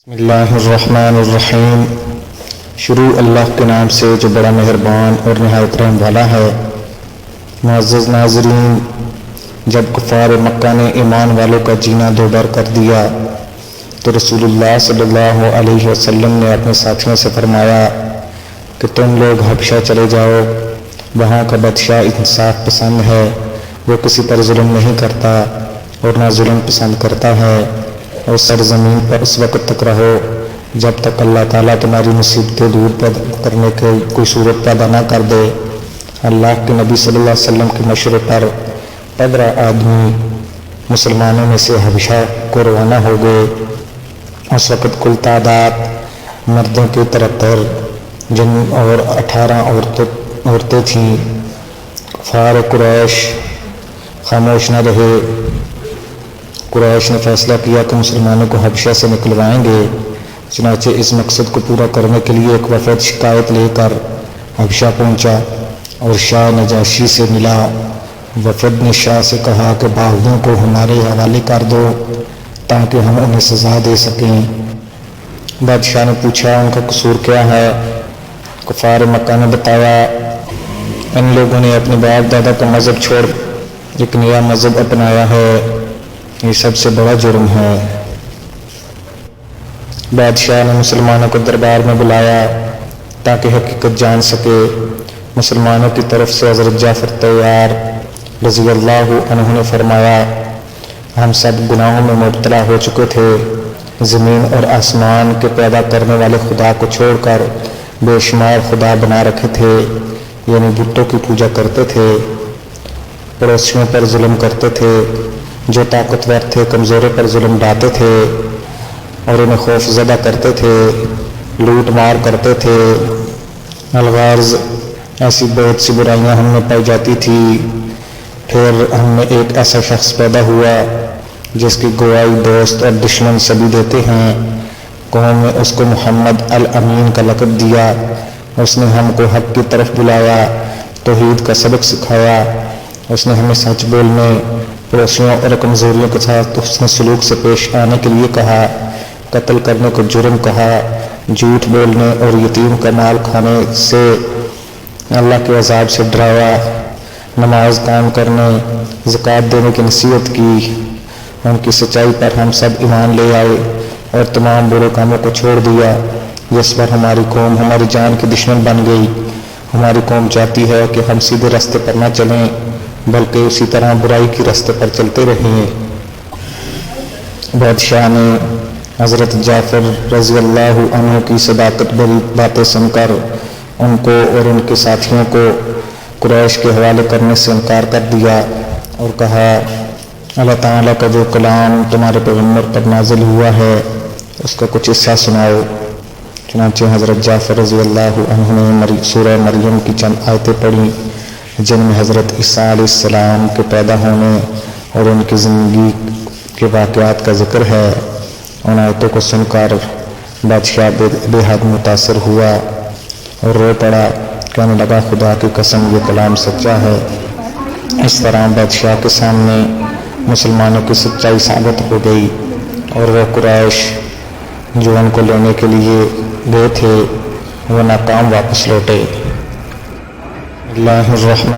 بسم اللہ الرحمن الرحیم۔ شروع اللہ کے نام سے جو بڑا مہربان اور نہایت رحم والا ہے۔ معزز ناظرین، جب کفار مکہ نے ایمان والوں کا جینا دوبار کر دیا تو رسول اللہ صلی اللہ علیہ وسلم نے اپنے ساتھیوں سے فرمایا کہ تم لوگ حبشہ چلے جاؤ، وہاں کا بادشاہ انصاف پسند ہے، وہ کسی پر ظلم نہیں کرتا اور نہ ظلم پسند کرتا ہے، اور سرزمین پر اس وقت تک رہو جب تک اللہ تعالیٰ تمہاری مصیبتیں دور کرنے کی کوئی صورت پیدا نہ کر دے۔ اللہ کے نبی صلی اللہ علیہ وسلم کے مشورے پر 15 آدمی مسلمانوں میں سے حبشہ کو روانہ ہو گئے۔ اس وقت کل تعداد مردوں کی 73 جن اور 18 عورتیں تھیں۔ کفار قریش خاموش نہ رہے۔ قریش نے فیصلہ کیا کہ مسلمانوں کو حبشہ سے نکلوائیں گے۔ چنانچہ اس مقصد کو پورا کرنے کے لیے ایک وفد شکایت لے کر حبشہ پہنچا اور شاہ نجاشی سے ملا۔ وفد نے شاہ سے کہا کہ باغیوں کو ہمارے حوالے کر دو تاکہ ہم انہیں سزا دے سکیں۔ بادشاہ نے پوچھا ان کا قصور کیا ہے؟ کفار مکہ نے بتایا ان لوگوں نے اپنے باپ دادا کا مذہب چھوڑ ایک نیا مذہب اپنایا ہے، یہ سب سے بڑا جرم ہے۔ بادشاہ نے مسلمانوں کو دربار میں بلایا تاکہ حقیقت جان سکے۔ مسلمانوں کی طرف سے حضرت جعفر طیار رضی اللہ عنہ نے فرمایا ہم سب گناہوں میں مبتلا ہو چکے تھے، زمین اور آسمان کے پیدا کرنے والے خدا کو چھوڑ کر بے شمار خدا بنا رکھے تھے، یعنی بتوں کی پوجا کرتے تھے، پڑوسیوں پر ظلم کرتے تھے، جو طاقتور تھے کمزوروں پر ظلم ڈھاتے تھے اور انہیں خوف زدہ کرتے تھے، لوٹ مار کرتے تھے۔ الغرض ایسی بہت سی برائیاں ہم میں پائی جاتی تھی۔ پھر ہم میں ایک ایسا شخص پیدا ہوا جس کی گواہی دوست اور دشمن سبھی دیتے ہیں۔ قوم نے اس کو محمد الامین کا لقب دیا۔ اس نے ہم کو حق کی طرف بلایا، توحید کا سبق سکھایا۔ اس نے ہمیں سچ بولنے، پڑوسیوں اور کمزوریوں کے ساتھ حسن سلوک سے پیش آنے کے لیے کہا، قتل کرنے کو جرم کہا، جھوٹ بولنے اور یتیم کا مال کھانے سے اللہ کے عذاب سے ڈرایا، نماز قائم کرنے، زکوٰۃ دینے کی نصیحت کی۔ ان کی سچائی پر ہم سب ایمان لے آئے اور تمام برے کاموں کو چھوڑ دیا، جس پر ہماری قوم ہماری جان کی دشمن بن گئی۔ ہماری قوم چاہتی ہے کہ ہم سیدھے راستے پر نہ چلیں بلکہ اسی طرح برائی کی راستے پر چلتے رہیں۔ بادشاہ نے حضرت جعفر رضی اللہ عنہ کی صداقت بھری باتیں سن کر ان کو اور ان کے ساتھیوں کو قریش کے حوالے کرنے سے انکار کر دیا اور کہا اللہ تعالیٰ کا جو کلام تمہارے پیغمبر پر نازل ہوا ہے اس کا کچھ حصہ سناؤ۔ چنانچہ حضرت جعفر رضی اللہ عنہ نے سورہ مریم کی چند آیتیں پڑھیں جن میں حضرت عیسیٰ علیہ السلام کے پیدا ہونے اور ان کی زندگی کے واقعات کا ذکر ہے۔ ان آیتوں کو سن کر بادشاہ بے حد متاثر ہوا اور رو پڑا، کہنے لگا خدا کی قسم یہ کلام سچا ہے۔ اس طرح بادشاہ کے سامنے مسلمانوں کی سچائی ثابت ہو گئی اور وہ قریش جو ان کو لینے کے لیے گئے تھے وہ ناکام واپس لوٹے۔ اللہ الرحمن